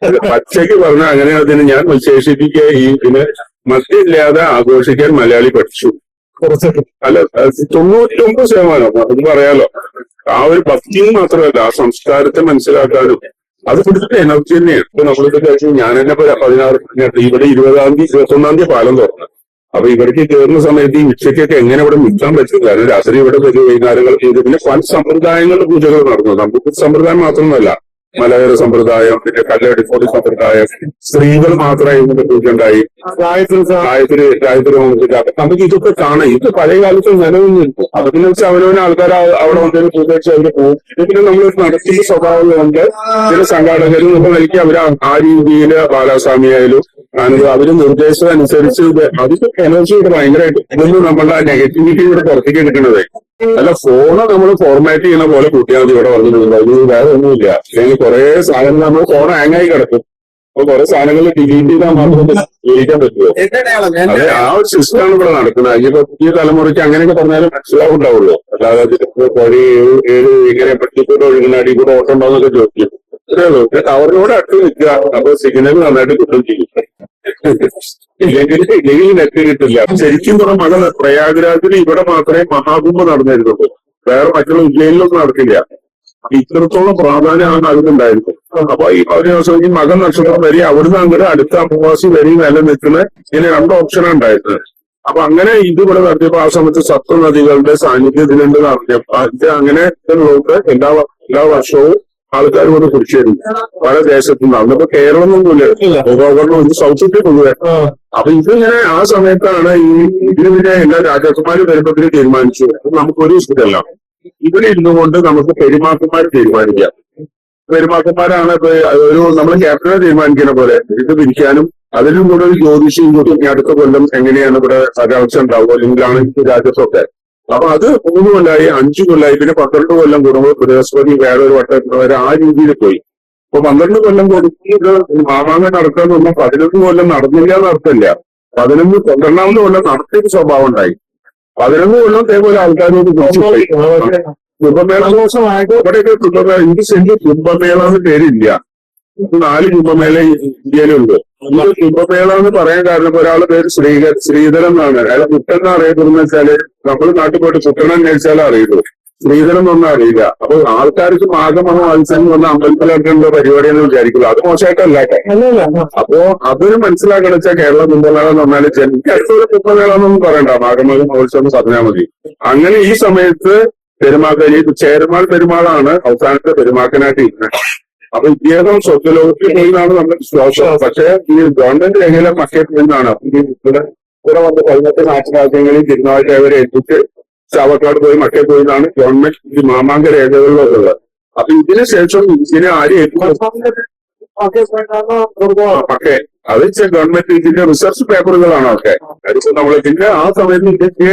പച്ചയ്ക്ക് പറഞ്ഞ അങ്ങനെ അതിന് ഞാൻ വിശേഷിപ്പിക്കുക ഇതിന് മദ്യമില്ലാതെ ആഘോഷിക്കാൻ മലയാളി പഠിച്ചു. അല്ല 99% അത് പറയാലോ. ആ ഒരു ഭക്തിയും മാത്രമല്ല, ആ സംസ്കാരത്തെ മനസ്സിലാക്കാനും അത് പിടിച്ചിട്ട് എനർജി തന്നെയാണ്. ഇപ്പൊ നമ്മളിത് കഴിച്ചു. ഞാൻ തന്നെ 16 ഇവിടെ 20-ാം തീയതി 21-ാം തീയതി പാലം തുറന്നു. അപ്പൊ ഇവിടേക്ക് കയറുന്ന സമയത്ത് ഈ ഉച്ചയ്ക്കൊക്കെ എങ്ങനെ ഇവിടെ നിൽക്കാൻ പറ്റും? കാരണം രാത്രി ഇവിടെ വൈകുന്നേരങ്ങൾ ചെയ്ത് പിന്നെ പല സമ്പ്രദായങ്ങളുടെ പൂജകൾ നടന്നു. നമുക്ക് സമ്പ്രദായം മാത്രമല്ല, മലയോര സമ്പ്രദായം, പിന്നെ കല്ലടിക്കോട് സമ്പ്രദായം, സ്ത്രീകൾ മാത്രമായി പൂജ ഉണ്ടായി. ഗായത്രി ഹോമത്തിൽ നമുക്ക് ഇതൊക്കെ കാണാം. ഇത് പഴയ കാലത്ത് നിലനിന്നിരുന്നു. അതിനെ വെച്ച് അവനവന് ആൾക്കാർ അവിടെ വന്നതിന് പൂജ വെച്ച് അവര് പോകും. പിന്നെ നമ്മൾ നടത്തുന്ന സ്വഭാവം കൊണ്ട് ചില സംഘാടകരും നമ്മൾ നൽകി അവർ ആ രീതിയിൽ ബാലാസ്വാമി ആയാലും അവര് നിർദ്ദേശം അനുസരിച്ച് അതിന്റെ എനർജി ഇവിടെ ഭയങ്കരമായിട്ട് ഇതൊന്നും നമ്മളുടെ നെഗറ്റിവിറ്റി ഇവിടെ പുറത്തേക്ക് എടുക്കണത്. അല്ല, ഫോണ് നമ്മൾ ഫോർമാറ്റ് ചെയ്യുന്ന പോലെ കുട്ടിയാൽ ഇവിടെ വന്നിട്ടുണ്ട്. അത് വേറെ ഒന്നുമില്ല. അല്ലെങ്കിൽ കുറെ സാധനങ്ങൾ നമ്മൾ ഫോൺ ഹാങ്ങായി കിടക്കും. അപ്പൊ കുറെ സാധനങ്ങൾ ഡിലീറ്റ് ചെയ്താൽ മാത്രം ഉപയോഗിക്കാൻ പറ്റുമോ? അതെ, ആ ഒരു സിസ്റ്റമാണ് ഇവിടെ നടക്കുന്നത്. ഇനിയിപ്പോ പുതിയ തലമുറയ്ക്ക് അങ്ങനെയൊക്കെ പറഞ്ഞാലും മനസ്സിലാവുണ്ടാവുള്ളൂ. അല്ലാതെ വഴി ഏഴ് ഇങ്ങനെ പറ്റിക്കൂടെ ഒഴുകുന്ന അടി കൂടെ ഓട്ടം ഉണ്ടാവുന്നൊക്കെ ചോദിക്കും. അത്രേ ഉള്ളൂ. ടവറിനോട് അടുത്ത് നിൽക്കുക. അപ്പൊ സിഗ്നൽ നന്നായിട്ട് കിട്ടും ചെയ്യും. ഇല്ലെങ്കിൽ നെറ്റ് കിട്ടില്ല. ശരിക്കും പറഞ്ഞ മകൾ പ്രയാഗ്രാജിൽ ഇവിടെ മാത്രമേ മഹാകുംഭം നടന്നിരുന്നുള്ളൂ. വേറെ മറ്റുള്ള ഉജ്ജയിനിലൊന്നും നടക്കില്ല. ഇത്രത്തോളം പ്രാധാന്യമാണ് അതിനുണ്ടായിരുന്നു. അപ്പൊ ഈ ദിവസം ഈ മകൻ നക്ഷത്രം വരെ അവിടുന്ന് അങ്ങോട്ട് അടുത്ത അമാവാസി വരെ നിലനിൽക്കുന്ന ഇങ്ങനെ 2 ഓപ്ഷനാണ് ഉണ്ടായിരുന്നത്. അപ്പൊ അങ്ങനെ ഇതിവിടെ നടത്തിയപ്പോ ആ സമയത്ത് സപ്തനദികളുടെ സാന്നിധ്യത്തിലുണ്ട് നടത്തിയപ്പോ ഇത് അങ്ങനെ ഉള്ളവർക്ക് എല്ലാ വർഷവും ആൾക്കാർ ഇവിടെ കുറിച്ചായിരുന്നു പല ദേശത്തുനിന്ന്. അന്നിപ്പോ കേരളമൊന്നുമില്ല, ഗോകർണം സൗത്ത് ഇന്ത്യ പൊതുവെ. അപ്പൊ ഇതിങ്ങനെ ആ സമയത്താണ് ഇതിന് പിന്നെ എല്ലാ രാജാക്കന്മാരും വരുമ്പത്തിന് തീരുമാനിച്ചു നമുക്കൊരു ഇഷ്ടമല്ല, ഇവിടെ ഇരുന്നു കൊണ്ട് നമുക്ക് പെരുമാക്കന്മാർ തീരുമാനിക്കാം. പെരുമാക്കന്മാരാണ് ഇപ്പൊ ഒരു നമ്മൾ ക്യാപ്റ്റനെ തീരുമാനിക്കുന്ന പോലെ ഇത് പിരിക്കാനും അതിലും കൂടെ ഒരു ജ്യോതിഷിയും കൂടി അടുത്ത കൊല്ലം എങ്ങനെയാണ് ഇവിടെ രാജാംശം ഉണ്ടാവുക, അല്ലെങ്കിലാണ് രാജ്യത്തൊക്കെ. അപ്പൊ അത് 3 കൊല്ലമായി, 5 കൊല്ലമായി, പിന്നെ 12 കൊല്ലം കൂടുമ്പോൾ ബൃഹസ്പതി വേറെ ഒരു വട്ടം വരെ ആ രീതിയിൽ പോയി. അപ്പൊ 12 കൊല്ലം കൊടുത്തിട്ട് മാമാങ്കം നടക്കാൻ പറഞ്ഞാൽ 11 കൊല്ലം നടന്നില്ല എന്നർത്ഥമില്ല. 12ാമത് കൊല്ലം നടത്തിയ സ്വഭാവം ഉണ്ടായി. 11 കൊല്ലം അതേപോലെ ആൾക്കാരോട് കുറിച്ചുപോയി. കുംഭമേള ഇവിടെയൊക്കെ കുംഭമേള എന്ന് പേരില്ല. 4 കുംഭമേള ഇന്ത്യയിലുണ്ട്. കുംഭമേള എന്ന് പറയാൻ കാരണം ഒരാളുടെ പേര് ശ്രീധരൻ എന്നാണ്. അയാൾ കുട്ടൻ അറിയപ്പെടുന്ന വെച്ചാല് നമ്മൾ നാട്ടിൽ പോയിട്ട് കുട്ടൻ അന്വേഷിച്ചാലേ അറിയുള്ളൂ. ശ്രീധരൻ എന്നൊന്നും അറിയില്ല. അപ്പൊ ആൾക്കാർക്ക് മാഘമഹോ മത്സ്യം വന്ന അമ്പലത്തിലൊക്കെ പരിപാടിയെന്ന് വിചാരിക്കുള്ളൂ. അത് മോശമായിട്ടല്ല. അപ്പോ അതൊരു മനസ്സിലാക്കണം വെച്ചാൽ കേരള കുംഭമേള എന്ന് പറഞ്ഞാല് ജനിക്ക് അടുത്തൊരു കുംഭമേള എന്നൊന്നും പറയണ്ട, മാഘമഹോ മത്സ്യം പറഞ്ഞാൽ മതി. അങ്ങനെ ഈ സമയത്ത് ചേരമാൾ പെരുമാളാണ് അവസാനത്തെ പെരുമാക്കനായിട്ട് ഇരുന്നത്. അപ്പൊ ഇദ്ദേഹം സ്വത്തുലോകത്തിൽ പോയിന്നാണ് നമ്മുടെ വിശ്വാസം. പക്ഷേ ഈ ഗവൺമെന്റ് രേഖയിലെ മക്കയിൽ നിന്നാണ് ഇവിടെ വന്ന് 18 നാട്ടുരാജ്യങ്ങളിൽ തിരുനാളെ അവരെ എത്തിച്ച് ചാവക്കാട് പോയി മക്കയിൽ പോയി എന്നാണ് ഗവൺമെന്റ് ഈ മാമാങ്ക രേഖകളിലൊക്കെ ഉള്ളത്. അപ്പൊ ഇതിന് ശേഷം ഇതിനെ ആരും മക്കേ അത് ഗവൺമെന്റ് ഇതിന്റെ റിസർച്ച് പേപ്പറുകളാണ് ഒക്കെ. അതിപ്പോ നമ്മൾ ഇതിന്റെ ആ സമയത്ത് ഇതിന്റെ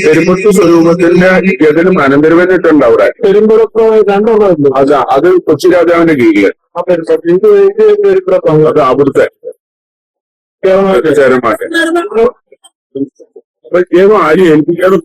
പെരുമ്പത്ത് സ്വരൂപത്തിന്റെ ഇതിനും അനന്തരവനിട്ടുണ്ട് അവിടെ. അത് കൊച്ചി രാജാവിന്റെ കീഴില്. അത് അവിടുത്തെ ചേരന്മാരെ അപ്പൊ ഏതോ ആരും ഏൽപ്പിക്കാതെ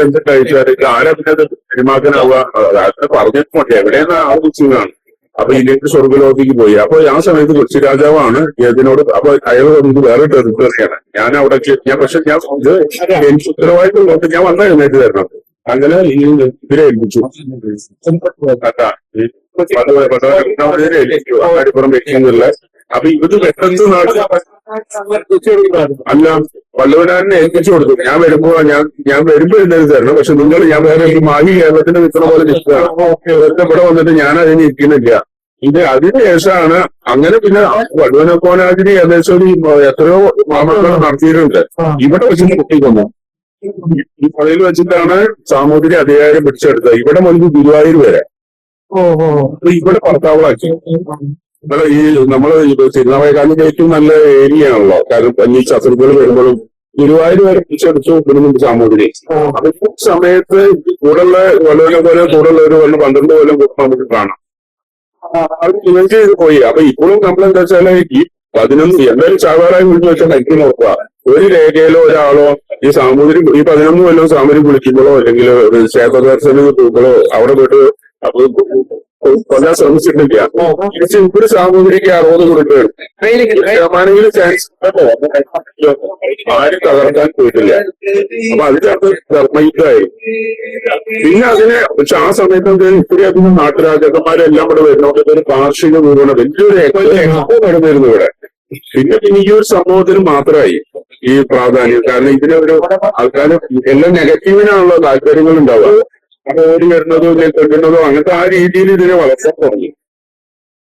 എന്തിട്ടയച്ചാല് ആരാ പിന്നെ അത് പെരുമാക്കാനാവുക പറഞ്ഞിട്ടുണ്ട്. എവിടെയെന്ന് ആലോചിച്ചതാണ്. അപ്പൊ ഇതിലേക്ക് സ്വർഗലോകത്തേക്ക് പോയി. അപ്പൊ ആ സമയത്ത് കൊച്ചി രാജാവാണ് ഇതിനോട്. അപ്പൊ അയാൾ ഇത് വേറെ ടെറിട്ടറിയാണ്. ഞാൻ അവിടെ എനിക്ക് ഉത്തരവാദിത്തമുള്ളതുകൊണ്ട് ഞാൻ വന്ന എഴുന്നേറ്റ് തരണം. അങ്ങനെ ഇതിനെ ഏൽപ്പിച്ചു. അടിപ്പുറം വെക്കുന്നില്ല. അപ്പൊ ഇത് പെട്ടെന്ന് അല്ല വല്ലവനാരനെ ഏൽപ്പിച്ചു കൊടുത്തു. ഞാൻ വരുമ്പോ എഴുന്നേറ്റ് തരണം. പക്ഷെ നിങ്ങൾ ഞാൻ വേറെ മാഗി കേരളത്തിന് നിൽക്കുന്ന പോലെ നിൽക്കുകയാണ്. ഇവിടെ വന്നിട്ട് ഞാൻ അതിന് ഇരിക്കുന്നില്ല. ഇത് അതിനുശേഷമാണ് അങ്ങനെ പിന്നെ വടുവനക്കോനാതിരി ഏകദേശം എത്രയോ മാമക്കൾ നടത്തിയിട്ടുണ്ട്. ഇവിടെ വെച്ചിട്ട് കുട്ടിക്കൊന്നു ഈ പള്ളിയിൽ വെച്ചിട്ടാണ് സാമൂതിരി അധികാരം പിടിച്ചെടുത്തത്. ഇവിടെ മുതൽ ഗുരുവായൂർ വരെ ഇവിടെ ഭർത്താവളാക്കി. നമ്മള് തിരുനാവായക്കാലിന്റെ ഏറ്റവും നല്ല ഏരിയ ആണല്ലോ. കാരണം ഈ ശത്രുക്കൾ വരുമ്പോഴും ഗുരുവായൂർ വരെ പിടിച്ചെടുത്തു വരുന്നുണ്ട് സാമൂതിരി. അപ്പൊ ഈ സമയത്ത് കൂടുതലുള്ള വല്ലവനെ പോലെ കൂടുതലുള്ള ഒരു 12 കൊല്ലം നമുക്ക് കാണാം. അവർ ഇവന്റ് ചെയ്ത് പോയി. അപ്പൊ ഇപ്പോഴും നമ്മളെന്താ വെച്ചാല് ഈ 11 എന്തായാലും ചാവാറായി വിളിച്ചു വെച്ചാൽ എനിക്ക് നോക്കുക. ഒരു രേഖയിലോ ഒരാളോ ഈ സാമൂതിരി ഈ 11 കൊല്ലം സാമൂതിരി വിളിക്കുമ്പോഴോ അല്ലെങ്കിൽ ക്ഷേത്ര ദർശനം പോകുമ്പോഴോ അവിടെ പോയിട്ട് അപ്പൊ കൊല്ലാൻ ശ്രമിച്ചിട്ടില്ല. പക്ഷെ ഇവിടെ സാമൂതിരിക്ക് 60 കൊടുക്കുകയാണ് ചാൻസ് ആരും തകർക്കാൻ പോയിട്ടില്ല. അപ്പൊ അതിനകത്ത് ധർമ്മയുദ്ധമായി. പിന്നെ പക്ഷെ ആ സമയത്ത് ഇത്രയധികം നാട്ടുരാജാക്കന്മാരെല്ലാം കൂടെ വരുന്നോണ്ട് ഒരു കാർഷിക വിപണി വലിയൊരു എക്സ്പോ നടന്നിരുന്നു ഇവിടെ. പിന്നെ ഈ ഒരു സംഭവത്തിന് മാത്രമായി ഈ പ്രാധാന്യം. കാരണം ഇതിനൊരു ആൾക്കാർ എല്ലാം നെഗറ്റീവിനാണല്ലോ താല്പര്യങ്ങൾ ഉണ്ടാവുക. അത് ഓടി വരുന്നതോ കെട്ടുന്നതോ അങ്ങനത്തെ ആ രീതിയിൽ ഇതിനെ വളർത്താൻ തുടങ്ങി.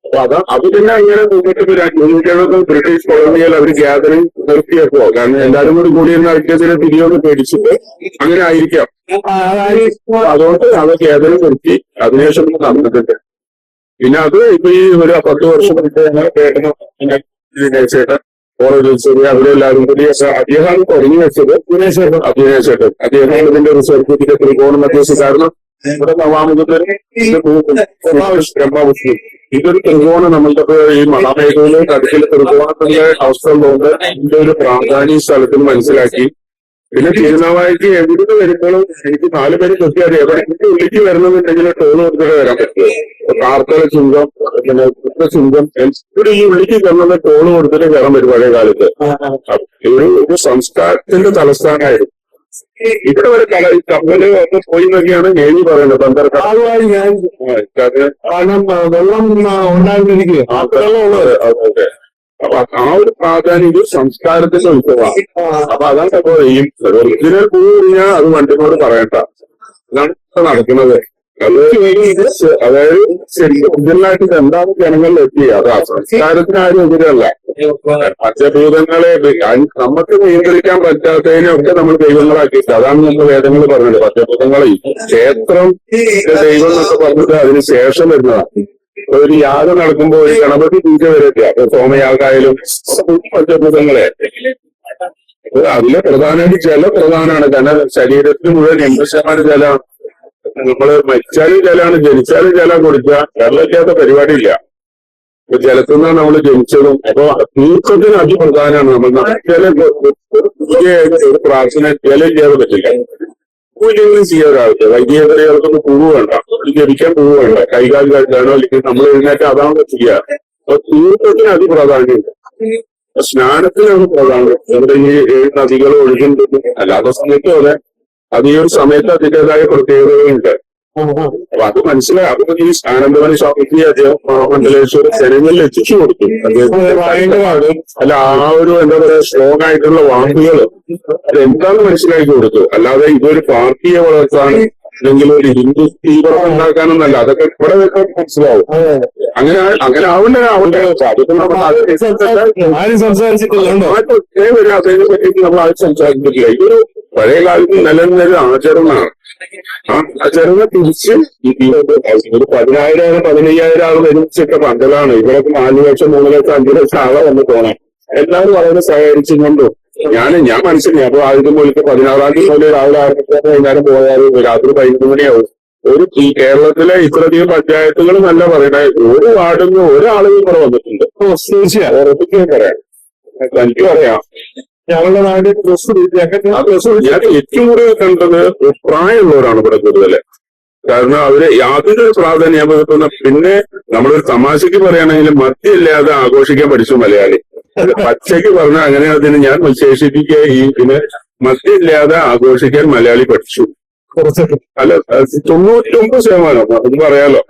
അപ്പൊ അത് പിന്നെ അങ്ങനെ 370 ബ്രിട്ടീഷ് കൊളോണിയൽ അവർ ഗ്യാതറിംഗ് നിർത്തിയേക്കോ. കാരണം എല്ലാവരും കൂടി നടത്തിയതിനെ തിരിയൊന്ന് പേടിച്ചിട്ട് അങ്ങനെ ആയിരിക്കാം. അതുകൊണ്ട് അത് ഗ്യാതറിംഗ് നിർത്തി. അതിനുശേഷം നടന്നിട്ടുണ്ട്. പിന്നെ അത് ഇപ്പൊ ഈ ഒരു 10 വർഷം കേട്ടണം ദിനേശേട്ടൻ ഓറോത്സവം അവരെല്ലാവരും കൂടി അദ്ദേഹമാണ് തുടങ്ങി വെച്ചത്. ദിനേശേട്ടൻ അദ്ദേഹമാണ് ഇതിന്റെ റിസർച്ച് ഇതിന്റെ ത്രികോണ മധ്യസ്ഥ. കാരണം ഇവിടെ നവാമുദ്ദീൻ ബ്രഹ്മവിഷ്ണു ഇതൊരു ത്രികോണം നമ്മളുടെ ഈ മഹാമേഖലയിലെ നടുക്കിൽ ത്രികോണത്തിന്റെ അവസ്ഥ ഉള്ളതുകൊണ്ട് ഇതിന്റെ ഒരു പ്രാധാന്യ സ്ഥലത്തിന് മനസ്സിലാക്കി. പിന്നെ തിരുനാവായിക്ക് എവിടുന്ന് വരുമ്പോഴും എനിക്ക് 4 പേര് കൃത്യമായിട്ട് എവിടെ ഉള്ളിക്ക് വരണമെന്നുണ്ടെങ്കിൽ ടോൾ കൊടുത്തിട്ട് വരാൻ പറ്റും. കാർത്തല ചുങ്കം പിന്നെ ചുങ്കം ഇവിടെ ഈ ഉള്ളിക്ക് കയറുന്നത് ടോൾ കൊടുത്തിട്ട് കയറാൻ പറ്റും പഴയ കാലത്ത്. ഒരു സംസ്കാരത്തിന്റെ തലസ്ഥാനമായിരുന്നു. ഇവിടെ വരെ കപ്പല് ഒക്കെ പോയി എന്നൊക്കെയാണ് നേവി പറയുന്നത്. ബന്ദർക്കാടുമായി ഞാൻ കാരണം വെള്ളം ഉണ്ടായിരുന്നിരിക്കുക വെള്ളമുള്ളത്. അതെ. അപ്പൊ ആ ഒരു പ്രാധാന്യം ഇത് സംസ്കാരത്തിന്റെ ഉത്സവമാണ്. അപ്പൊ അതാണ് അപ്പൊ ഈ ഒറിജിനൽ പൂ കഴിഞ്ഞാൽ അത് വണ്ടിനോട് പറയണ്ട. ഇതാണ് നടക്കുന്നത്. അതായത് ഒറിജിനലായിട്ട് എന്താണ് ജനങ്ങളിൽ എത്തിയത്. അത് ആ സംസ്കാരത്തിന് ആരും എതിരല്ല. പഞ്ചഭൂതങ്ങളെ നമുക്ക് നിയന്ത്രിക്കാൻ പറ്റാത്തതിനൊക്കെ നമ്മൾ ദൈവങ്ങളാക്കിയിട്ട് അതാണ് നമ്മൾ വേദങ്ങൾ പറഞ്ഞത്. പഞ്ചഭൂതങ്ങളെ ക്ഷേത്രം ദൈവം എന്നൊക്കെ പറഞ്ഞിട്ട് അതിന് ശേഷം വരുന്നതാണ്. ഒരു യാഗം നടക്കുമ്പോൾ ഒരു ഗണപതി പൂജ വരെയൊക്കെ സോമയാഗായാലും പഞ്ചഭൂതങ്ങളെ അതിലെ പ്രധാനമായിട്ട് ജലം പ്രധാനമാണ്. കാരണം ശരീരത്തിന് മുഴുവൻ 80% ജലമാണ്. നമ്മള് മരിച്ചാലും ജലമാണ്, ജനിച്ചാലും ജലം കൊടുക്കുക. വെള്ളമില്ലാത്ത പരിപാടിയില്ല. ഇപ്പൊ ജലത്തിൽ നിന്നാണ് നമ്മൾ ജനിച്ചതും. അപ്പൊ തീർത്ഥത്തിന് അതിപ്രധാനമാണ്. നമ്മൾ ഒരു പ്രാർത്ഥന ജലം ചെയ്യാതെ പറ്റില്ല. പൂജകളും ചെയ്യാൻ ഒരാൾക്ക് വൈദ്യകർക്കൊന്നും പൂവ് വേണ്ട, ജപിക്കാൻ പൂവ് വേണ്ട, കൈകാൽ കഴുകാനോ അല്ലെങ്കിൽ നമ്മൾ എഴുന്നേറ്റ് അതാണ് ചെയ്യുക. അപ്പൊ തീർത്ഥത്തിന് അതിപ്രാധാന്യമുണ്ട്. സ്നാനത്തിനാണ് പ്രാധാന്യം. നമ്മുടെ ഈ 7 നദികൾ ഒഴുകുന്നത്. അല്ലാത്ത സമയത്തും അതെ, അത് ഈ ഒരു സമയത്ത് അതിൻ്റെതായ പ്രത്യേകതകളുണ്ട്. അപ്പൊ അത് മനസ്സിലായി. അപ്പൊ ഈ ആനന്ദവനി സ്വാമിക്ക് അദ്ദേഹം മഹാമണ്ഡലേശ്വരം ജനങ്ങളിൽ എത്തിച്ചു കൊടുത്തു. അല്ല ആ ഒരു എന്താ പറയാ സ്ട്രോങ് ആയിട്ടുള്ള വാക്കുകൾ അതെന്താന്ന് മനസ്സിലാക്കി കൊടുത്തു. അല്ലാതെ ഇതൊരു പാർട്ടിയെ വളർത്താൻ അല്ലെങ്കിൽ ഒരു ഹിന്ദു തീവ്രത ഉണ്ടാക്കാനൊന്നല്ല. അതൊക്കെ ഇവിടെ വെക്കാൻ മനസ്സിലാവും. അങ്ങനെ ആവണ്ടേ ആരും സംസാരിച്ചിട്ടില്ല. അതിനെ പറ്റി നമ്മൾ ആരും സംസാരിച്ചിട്ടില്ല. ഇതൊരു പഴയ കാലത്ത് നിലനിന്നൊരു ആചരണമാണ്. ആ ആചരണ തിരിച്ച് ഒരു 10,000 15,000 ആൾ ഒരുമിച്ചിട്ട പന്തലാണ്. ഇവിടൊക്കെ 4 ലക്ഷം 3 ലക്ഷം 5 ലക്ഷം ആളെ വന്ന് പോണേ. എല്ലാവരും വളരെ സഹകരിച്ചും കൊണ്ടും ഞാൻ മനസ്സിലായി. അപ്പൊ ആദ്യം പോയിട്ട് 16-ാം തീയതി പോലെ രാവിലെ 6 വൈകുന്നേരം പോയാൽ രാത്രി 11 മണിയാവും. ഈ കേരളത്തിലെ ഇത്രയധികം പഞ്ചായത്തുകൾ നല്ല പറയണേ. ഒരു വാർഡിൽ നിന്ന് ഒരാളും ഇവിടെ വന്നിട്ടുണ്ട്. തീർച്ചയായും ഉറപ്പിക്കാൻ പറയാം. എനിക്ക് പറയാം ഞങ്ങളുടെ നാട്ടിൽ ഞാൻ ഏറ്റവും കൂടുതൽ കണ്ടത് പ്രായമുള്ളവരാണ് ഇവിടെ കൂടുതൽ. കാരണം അവര് യാതൊരു പ്രാധാന്യം കൊടുക്കുന്ന. പിന്നെ നമ്മളൊരു തമാശക്ക് പറയുകയാണെങ്കിൽ മദ്യമില്ലാതെ ആഘോഷിക്കാൻ പഠിച്ചു മലയാളി. പച്ചയ്ക്ക് പറഞ്ഞാൽ അങ്ങനെ അതിന് ഞാൻ വിശേഷിപ്പിക്കുക. ഈ പിന്നെ മദ്യമില്ലാതെ ആഘോഷിക്കാൻ മലയാളി പഠിച്ചു. അല്ല 99% അത് പറയാലോ.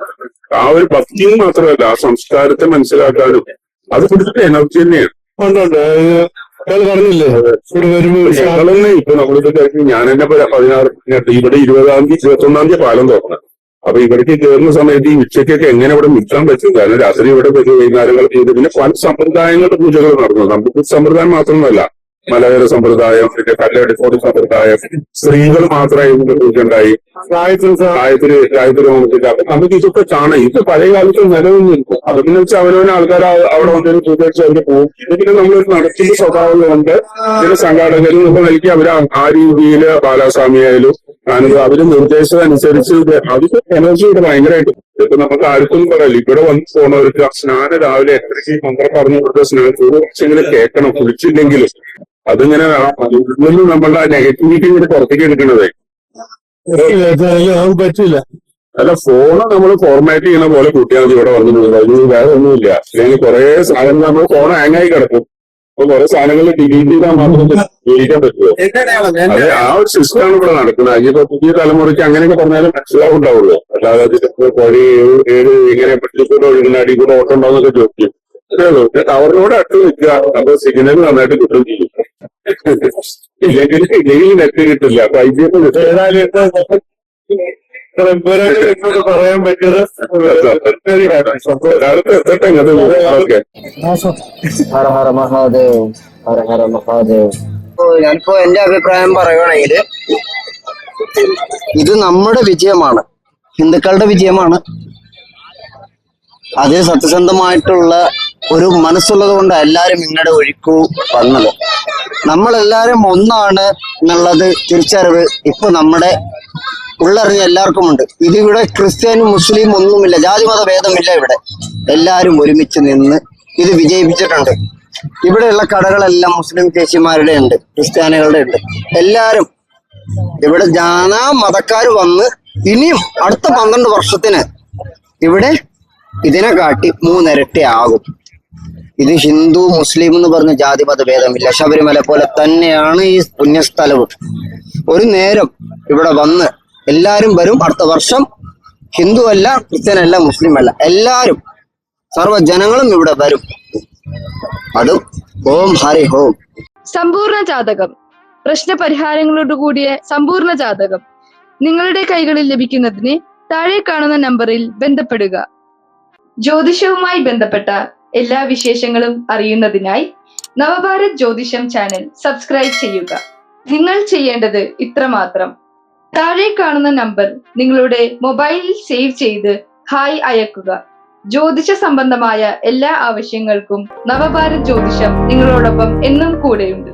ആ ഒരു ഭക്തിയും മാത്രമല്ല, ആ സംസ്കാരത്തെ മനസ്സിലാക്കാനും അത് കൊടുത്തിട്ട് എനർജി തന്നെയാണ്. പറഞ്ഞില്ലേ ഞങ്ങളെന്നെ ഇപ്പൊ നമ്മളിത് ഞാൻ തന്നെ 16 ഇവിടെ 20-ാം തീയതി 21-ാം തീയതി പാലം തുറന്നത്. അപ്പൊ ഇവിടേക്ക് കയറുന്ന സമയത്ത് ഈ ഉച്ചയ്ക്കൊക്കെ എങ്ങനെ ഇവിടെ നിൽക്കാൻ പറ്റും? കാരണം രാത്രി ഇവിടെ വൈകുന്നേരങ്ങൾ ചെയ്ത് പിന്നെ പല സമ്പ്രദായങ്ങളുടെ പൂജകൾ നടന്നു. നമുക്ക് സമ്പ്രദായം മാത്രമല്ല, മലയാള സമ്പ്രദായം, പിന്നെ കല്ലടിക്കോടി സമ്പ്രദായം, സ്ത്രീകൾ മാത്രമായി പൂജ ഉണ്ടായി. ഗായത്രി ഹോമത്തിന്റെ. അപ്പൊ നമുക്ക് ഇതൊക്കെ കാണാം. ഇത് പഴയ കാലത്ത് നിലനിന്നിരിക്കും. അതെന്ന് വെച്ചാൽ അവനവന് ആൾക്കാർ അവിടെ വന്നൊരു പൂജ വെച്ച് അവര് പോകും. പിന്നെ നമ്മളൊരു നടത്തുന്ന സ്വഭാവം കൊണ്ട് ചില സംഘാടകരും ഒക്കെ നൽകി അവര് ആ രീതിയിൽ ബാലാസ്വാമി ആയാലും അവര് നിർദ്ദേശം അനുസരിച്ച് അതിന്റെ എനർജി ഇവിടെ ഭയങ്കരമായിട്ട്. ഇപ്പൊ നമുക്ക് ആർക്കും പറയില്ല. ഇവിടെ വന്ന് പോണവർക്ക് സ്നാനം രാവിലെ 8:30 മന്ത്രം പറഞ്ഞു കൊടുത്ത സ്നാനം കുറച്ചെങ്കിലും കേൾക്കണം. കുളിച്ചില്ലെങ്കിലും അതിങ്ങനെ അതിൽ നമ്മളുടെ നെഗറ്റിവിറ്റി ഇങ്ങനെ പുറത്തേക്ക് എടുക്കണതേ പറ്റില്ല. അല്ല, ഫോണ് നമ്മൾ ഫോർമാറ്റ് ചെയ്യുന്ന പോലെ കൂട്ടിയാൽ മതി. ഇവിടെ വന്നിട്ടുണ്ട്, അതിന് വേറെ ഒന്നുമില്ല. അല്ലെങ്കിൽ കുറെ സാധനങ്ങൾ നമ്മൾ ഫോൺ ഹാങ്ങായി കിടക്കും. അപ്പൊ കുറെ സാധനങ്ങൾ ഡിലീറ്റ് ചെയ്താൽ മാത്രം ഉപയോഗിക്കാൻ പറ്റുമോ? അത് ആ ഒരു സിസ്റ്റമാണ് ഇവിടെ നടക്കുന്നത്. അതിപ്പോ പുതിയ തലമുറയ്ക്ക് അങ്ങനെയൊക്കെ പറഞ്ഞാലും മനസ്സിലാവുണ്ടാവുള്ളൂ. അല്ലാതെ അതിന്റെ വഴി ഏത് ഇങ്ങനെ പെട്ടിക്കൂടെ ഒഴുകുന്ന അടി കൂടെ ഓട്ടം ഉണ്ടാവുന്നൊക്കെ ചോദിക്കും. ടവറിനോട് അടുത്ത് നിൽക്കുക, അപ്പൊ സിഗ്നൽ നന്നായിട്ട് കിട്ടും ചെയ്യും. ഇല്ലെങ്കിൽ നെറ്റ് കിട്ടില്ല. 5G പറയാൻ പറ്റിയത് ഹര ഹര മഹാദേവ്, ഹര ഹര മഹാദേവ്. ഞാനിപ്പോ എന്റെ അഭിപ്രായം പറയുകയാണെങ്കിൽ ഇത് നമ്മുടെ വിജയമാണ്, ഹിന്ദുക്കളുടെ വിജയമാണ്. അതിൽ സത്യസന്ധമായിട്ടുള്ള ഒരു മനസ്സുള്ളത് കൊണ്ട് എല്ലാരും ഇങ്ങടെ ഒഴുക്കു വന്നത്. നമ്മളെല്ലാരും ഒന്നാണ് എന്നുള്ളത് തിരിച്ചറിവ് ഇപ്പൊ നമ്മുടെ ഉള്ളറിഞ്ഞ എല്ലാവർക്കും ഉണ്ട്. ഇതിവിടെ ക്രിസ്ത്യാനും മുസ്ലിം ഒന്നുമില്ല, ജാതിമത ഭേദമില്ല. ഇവിടെ എല്ലാരും ഒരുമിച്ച് നിന്ന് ഇത് വിജയിപ്പിച്ചിട്ടുണ്ട്. ഇവിടെയുള്ള കടകളെല്ലാം മുസ്ലിം ചേച്ചിമാരുടെ ഉണ്ട്, ക്രിസ്ത്യാനികളുടെ ഉണ്ട്. എല്ലാരും ഇവിടെ നാനാ മതക്കാർ വന്ന് ഇനിയും അടുത്ത 12 വർഷത്തിന് ഇവിടെ ഇതിനെ കാട്ടി 3 ഇരട്ടി ആകും. ഇത് ഹിന്ദു മുസ്ലിം എന്ന് പറഞ്ഞ ജാതിമത ഭേദമില്ല. ശബരിമല പോലെ തന്നെയാണ് ഈ പുണ്യസ്ഥലവും. ഒരു നേരം ഇവിടെ വന്ന് എല്ലാരും വരും. അടുത്ത വർഷം ഹിന്ദു അല്ല, ക്രിസ്ത്യനല്ല, മുസ്ലിം അല്ല, എല്ലാരും സർവ്വജനങ്ങളും ഇവിടെ വരും. അതും ഓം ഹരി ഹോം. സമ്പൂർണ്ണ ജാതകം, പ്രശ്നപരിഹാരങ്ങളോട് കൂടിയ സമ്പൂർണ്ണ ജാതകം നിങ്ങളുടെ കൈകളിൽ ലഭിക്കുന്നതിന് താഴെ കാണുന്ന നമ്പറിൽ ബന്ധപ്പെടുക. ജ്യോതിഷവുമായി ബന്ധപ്പെട്ട എല്ലാ വിശേഷങ്ങളും അറിയുന്നതിനായി നവഭാരത് ജ്യോതിഷം ചാനൽ സബ്സ്ക്രൈബ് ചെയ്യുക. നിങ്ങൾ ചെയ്യേണ്ടത് ഇത്രമാത്രം: താഴെ കാണുന്ന നമ്പർ നിങ്ങളുടെ മൊബൈലിൽ സേവ് ചെയ്ത് ഹായ് അയക്കുക. ജ്യോതിഷ സംബന്ധമായ എല്ലാ ആവശ്യങ്ങൾക്കും നവഭാരത് ജ്യോതിഷം നിങ്ങളോടൊപ്പം എന്നും കൂടെയുണ്ട്.